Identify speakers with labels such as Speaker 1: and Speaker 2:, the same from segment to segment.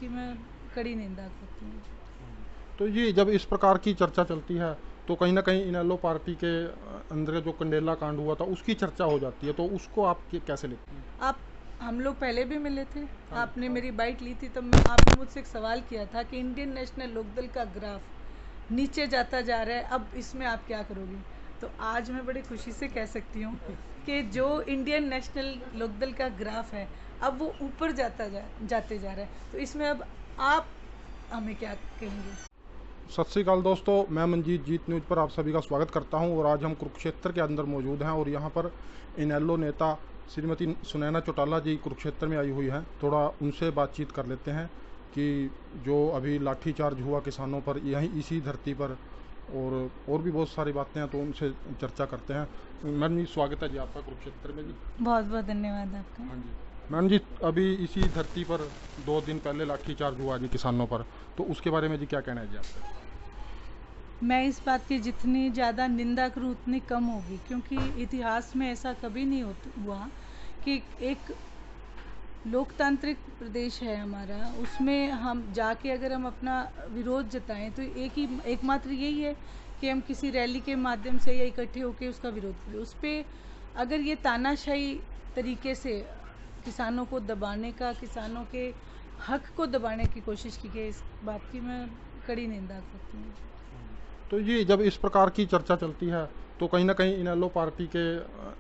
Speaker 1: की मैं कड़ी निंदा करती हूँ।
Speaker 2: तो ये जब इस प्रकार की चर्चा चलती है तो कहीं ना कहीं इनेलो पार्टी के अंदर जो कंडेला कांड हुआ था उसकी चर्चा हो जाती है, तो उसको आप कैसे लेते हैं?
Speaker 1: आप हम लोग पहले भी मिले थे,
Speaker 2: हाँ जी।
Speaker 1: आपने मेरी बाइट ली थी, तब आपने मुझसे एक सवाल किया था कि इंडियन नेशनल लोकदल का ग्राफ नीचे जाता जा रहा है, अब इसमें आप क्या करोगे? तो आज मैं बड़ी खुशी से कह सकती हूँ कि जो इंडियन नेशनल लोकदल का ग्राफ है अब वो ऊपर जाते जा रहा है, तो इसमें अब आप हमें क्या कहेंगे?
Speaker 2: सत श्रीकाल दोस्तों, मैं मंजीत जीत न्यूज़ पर आप सभी का स्वागत करता हूं और आज हम कुरुक्षेत्र के अंदर मौजूद हैं और यहां पर इनेलो नेता श्रीमती सुनैना चौटाला जी कुरुक्षेत्र में आई हुई हैं। थोड़ा उनसे बातचीत कर लेते हैं कि जो अभी लाठीचार्ज हुआ किसानों पर यहीं इसी धरती पर, और भी बहुत सारी बातें हैं, तो उनसे चर्चा करते हैं। मैडम जी, स्वागत है जी आपका कुरुक्षेत्र में जी।
Speaker 1: बहुत बहुत धन्यवाद आपका।
Speaker 2: हाँ जी मैम जी, अभी इसी धरती पर 2 दिन पहले लाठीचार्ज हुआ जी किसानों पर, तो उसके बारे में जी क्या कहना है जी आपका?
Speaker 1: मैं इस बात की जितनी ज़्यादा निंदा करूं उतनी कम होगी, क्योंकि इतिहास में ऐसा कभी नहीं हुआ कि एक लोकतांत्रिक प्रदेश है हमारा, उसमें हम जाके अगर हम अपना विरोध जताएं तो एकमात्र यही है कि हम किसी रैली के माध्यम से या इकट्ठे होकर उसका विरोध करें। उस पर अगर ये तानाशाही तरीके से किसानों को दबाने का, किसानों के हक को दबाने की कोशिश की गई, इस बात की मैं कड़ी निंदा करती हूँ।
Speaker 2: तो ये जब इस प्रकार की चर्चा चलती है तो कहीं ना कहीं इनेलो पार्टी के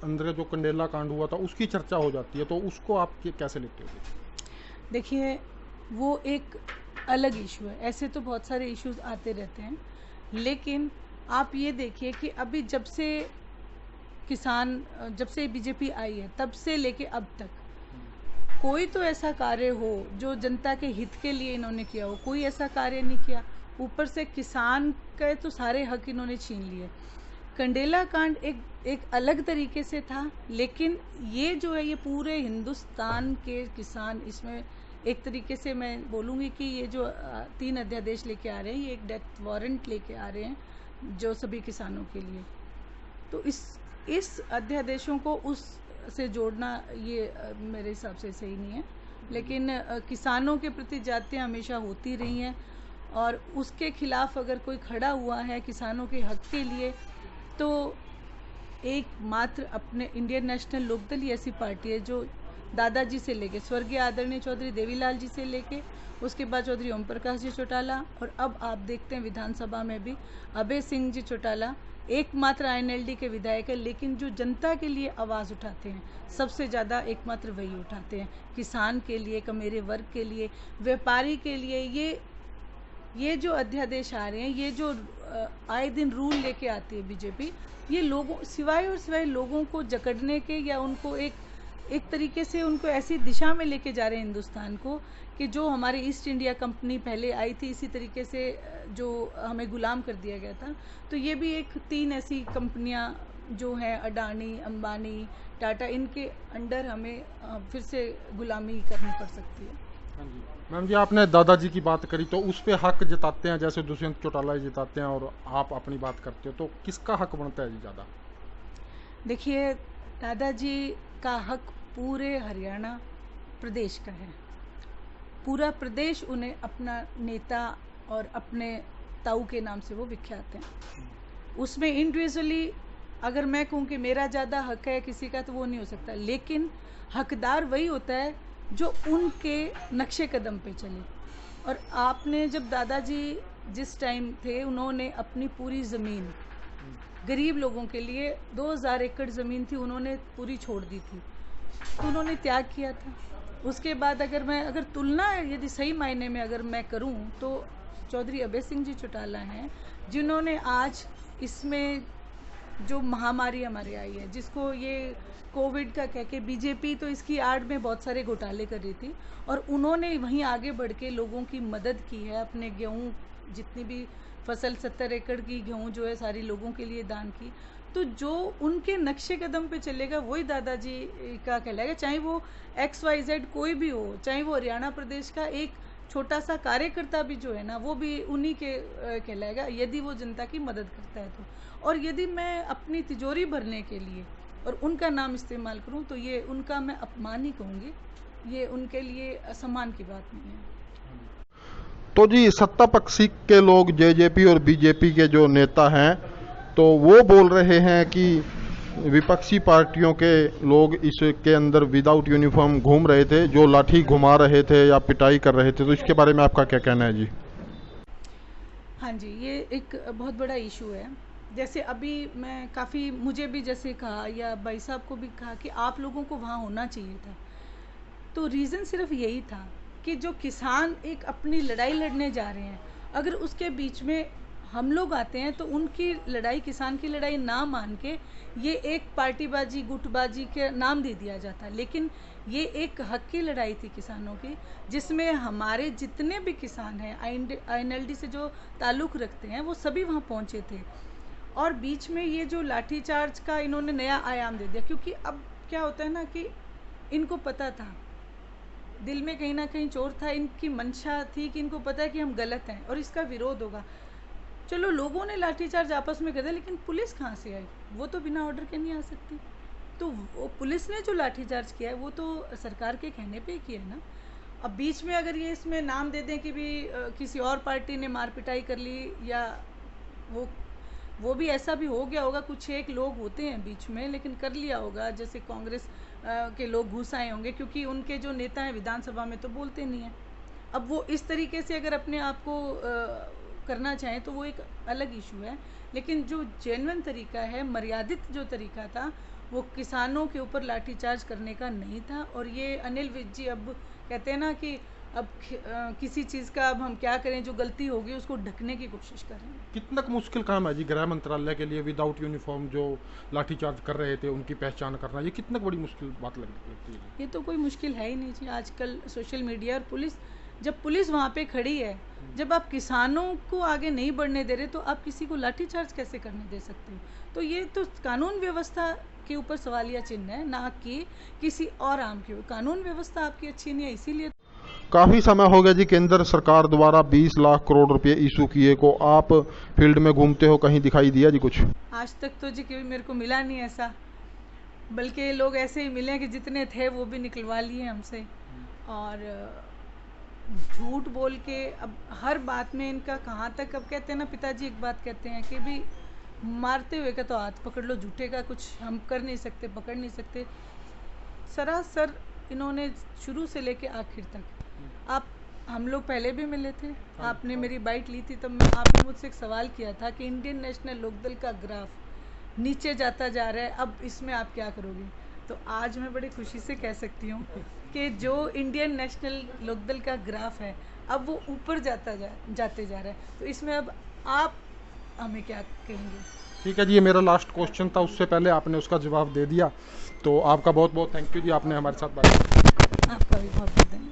Speaker 2: अंदर जो कंडेला कांड हुआ था उसकी चर्चा हो जाती है, तो उसको आप कैसे लेते हो?
Speaker 1: देखिए, वो एक अलग इशू है, ऐसे तो बहुत सारे इश्यूज आते रहते हैं, लेकिन आप ये देखिए कि अभी जब से बीजेपी आई है तब से लेके अब तक कोई तो ऐसा कार्य हो जो जनता के हित के लिए इन्होंने किया हो, कोई ऐसा कार्य नहीं किया। ऊपर से किसान के तो सारे हक इन्होंने छीन लिए। कंडेला कांड एक अलग तरीके से था, लेकिन ये जो है ये पूरे हिंदुस्तान के किसान, इसमें एक तरीके से मैं बोलूँगी कि ये जो 3 अध्यादेश लेके आ रहे हैं, ये एक डेथ वारंट लेके आ रहे हैं जो सभी किसानों के लिए। तो इस अध्यादेशों को उस से जोड़ना ये मेरे हिसाब से सही नहीं है, लेकिन किसानों के प्रति जातियाँ हमेशा होती रही हैं, और उसके खिलाफ अगर कोई खड़ा हुआ है किसानों के हक के लिए, तो एकमात्र अपने इंडियन नेशनल लोकदल ही ऐसी पार्टी है जो दादाजी से लेके स्वर्गीय आदरणीय चौधरी देवीलाल जी से लेके उसके बाद चौधरी ओम प्रकाश जी चौटाला, और अब आप देखते हैं विधानसभा में भी अभय सिंह जी चौटाला एकमात्र आईएनएलडी के विधायक है, लेकिन जो जनता के लिए आवाज़ उठाते हैं सबसे ज़्यादा एकमात्र वही उठाते हैं, किसान के लिए, कमेरे वर्ग के लिए, व्यापारी के लिए। ये जो अध्यादेश आ रहे हैं, ये जो आए दिन रूल लेके आती है बीजेपी, ये लोगों सिवाय लोगों को जकड़ने के, या उनको एक तरीके से उनको ऐसी दिशा में लेके जा रहे हैं हिंदुस्तान को कि जो हमारी ईस्ट इंडिया कंपनी पहले आई थी, इसी तरीके से जो हमें गुलाम कर दिया गया था, तो ये भी 3 ऐसी कंपनियां जो हैं, अडानी, अंबानी, टाटा, इनके अंडर हमें फिर से गुलामी करनी पड़ सकती है।
Speaker 2: हाँ जी मैम जी, आपने दादाजी की बात करी, तो उस पे हक जताते हैं जैसे दुष्यंत चौटाला जी जताते हैं और आप अपनी बात करते हो, तो किसका हक बनता है जी ज़्यादा?
Speaker 1: देखिए, दादाजी का हक पूरे हरियाणा प्रदेश का है। पूरा प्रदेश उन्हें अपना नेता और अपने ताऊ के नाम से वो विख्यात हैं। उसमें इंडिविजुअली अगर मैं कहूँ कि मेरा ज़्यादा हक है किसी का, तो वो नहीं हो सकता, लेकिन हकदार वही होता है जो उनके नक्शे कदम पे चले। और आपने जब दादाजी जिस टाइम थे, उन्होंने अपनी पूरी ज़मीन गरीब लोगों के लिए 2000 एकड़ ज़मीन थी, उन्होंने पूरी छोड़ दी थी, तो उन्होंने त्याग किया था। उसके बाद अगर तुलना यदि सही मायने में अगर मैं करूं, तो चौधरी अभय सिंह जी चौटाला हैं जिन्होंने आज इसमें जो महामारी हमारे आई है, जिसको ये कोविड का कह के बीजेपी तो इसकी आड़ में बहुत सारे घोटाले कर रही थी, और उन्होंने वहीं आगे बढ़ के लोगों की मदद की है। अपने गेहूँ, जितनी भी फसल 70 एकड़ की गेहूँ जो है सारी लोगों के लिए दान की। तो जो उनके नक्शे कदम पे चलेगा वही दादाजी का कहलाएगा, चाहे वो XYZ कोई भी हो, चाहे वो हरियाणा प्रदेश का एक छोटा सा कार्यकर्ता भी जो है ना, वो भी उन्हीं के कहलाएगा, यदि वो जनता की मदद करता है तो। और यदि मैं अपनी तिजोरी भरने के लिए और उनका नाम इस्तेमाल करूं, तो ये उनका मैं अपमान ही कहूँगी, ये उनके लिए असम्मान की बात नहीं है।
Speaker 2: तो जी सत्ता पक्ष के लोग जेजेपी और बीजेपी के जो नेता हैं तो वो बोल रहे हैं कि विपक्षी पार्टियों के लोग इसके अंदर विदाउट यूनिफॉर्म घूम रहे थे, जो लाठी घुमा रहे थे या पिटाई कर रहे थे, तो इसके बारे में आपका क्या कहना है जी?
Speaker 1: हाँ जी, ये एक बहुत बड़ा इशू है। जैसे अभी मुझे भी जैसे कहा या भाई साहब को भी कहा कि आप लोगों को वहाँ होना चाहिए था, तो रीज़न सिर्फ यही था कि जो किसान एक अपनी लड़ाई लड़ने जा रहे हैं, अगर उसके बीच में हम लोग आते हैं तो उनकी लड़ाई, किसान की लड़ाई ना मान के ये एक पार्टीबाजी, गुटबाजी के नाम दे दिया जाता। लेकिन ये एक हक की लड़ाई थी किसानों की, जिसमें हमारे जितने भी किसान हैं, INLD से जो ताल्लुक़ रखते हैं, वो सभी वहाँ पहुँचे थे। और बीच में ये जो लाठीचार्ज का इन्होंने नया आयाम दे दिया, क्योंकि अब क्या होता है ना कि इनको पता था, दिल में कहीं ना कहीं चोर था, इनकी मंशा थी कि इनको पता है कि हम गलत हैं और इसका विरोध होगा। चलो लोगों ने लाठीचार्ज आपस में कर दिया, लेकिन पुलिस कहाँ से आई? वो तो बिना ऑर्डर के नहीं आ सकती। तो वो पुलिस ने जो लाठीचार्ज किया है वो तो सरकार के कहने पे ही किया है ना। अब बीच में अगर ये इसमें नाम दे दें कि भी किसी और पार्टी ने मार पिटाई कर ली, या वो भी ऐसा भी हो गया होगा, कुछ एक लोग होते हैं बीच में, लेकिन कर लिया होगा, जैसे कांग्रेस के लोग घुस आए होंगे, क्योंकि उनके जो नेता हैं विधानसभा में तो बोलते नहीं हैं। अब वो इस तरीके से अगर अपने आप को करना चाहें तो वो एक अलग इशू है, लेकिन जो जेन्युइन तरीका है, मर्यादित जो तरीका था, वो किसानों के ऊपर लाठीचार्ज करने का नहीं था। और ये अनिल विज जी अब कहते हैं ना कि अब किसी चीज़ का अब हम क्या करें, जो गलती होगी उसको ढकने की कोशिश कर रहे हैं।
Speaker 2: कितना मुश्किल काम है जी गृह मंत्रालय के लिए विदाउट यूनिफॉर्म जो लाठीचार्ज कर रहे थे उनकी पहचान करना, ये कितना बड़ी मुश्किल बात लगती है?
Speaker 1: ये तो कोई मुश्किल है ही नहीं जी। आजकल सोशल मीडिया और पुलिस, जब पुलिस वहाँ पे खड़ी है, जब आप किसानों को आगे नहीं बढ़ने दे रहे, तो आप किसी को लाठीचार्ज कैसे करने दे सकते हो? तो ये तो कानून व्यवस्था के ऊपर सवालिया चिन्ह है, ना कि किसी और आम के। कानून व्यवस्था आपकी अच्छी नहीं है, इसीलिए।
Speaker 2: काफ़ी समय हो गया जी केंद्र सरकार द्वारा 20 लाख करोड़ रुपए इशू किए को, आप फील्ड में घूमते हो, कहीं दिखाई दिया जी कुछ?
Speaker 1: आज तक तो जी कभी मेरे को मिला नहीं ऐसा, बल्कि लोग ऐसे ही मिले कि जितने थे वो भी निकलवा लिए हमसे। और झूठ बोल के अब हर बात में इनका कहाँ तक, अब कहते हैं ना, पिताजी एक बात कहते हैं कि भी मारते हुए का तो हाथ पकड़ लो, झूठे का कुछ हम कर नहीं सकते, पकड़ नहीं सकते। सरासर इन्होंने शुरू से लेके आखिर तक, हम लोग पहले भी मिले थे, आपने मेरी बाइट ली थी, तब आपने मुझसे एक सवाल किया था कि इंडियन नेशनल लोकदल का ग्राफ नीचे जाता जा रहा है, अब इसमें आप क्या करोगे? तो आज मैं बड़ी खुशी से कह सकती हूँ कि जो इंडियन नेशनल लोकदल का ग्राफ है, अब वो ऊपर जाते जा रहा है। तो इसमें अब आप हमें क्या कहेंगे?
Speaker 2: ठीक है जी, ये मेरा लास्ट क्वेश्चन था, उससे पहले आपने उसका जवाब दे दिया, तो आपका बहुत बहुत थैंक यू जी, आपने हमारे साथ बात की।
Speaker 1: आपका भी बहुत बहुत धन्यवाद।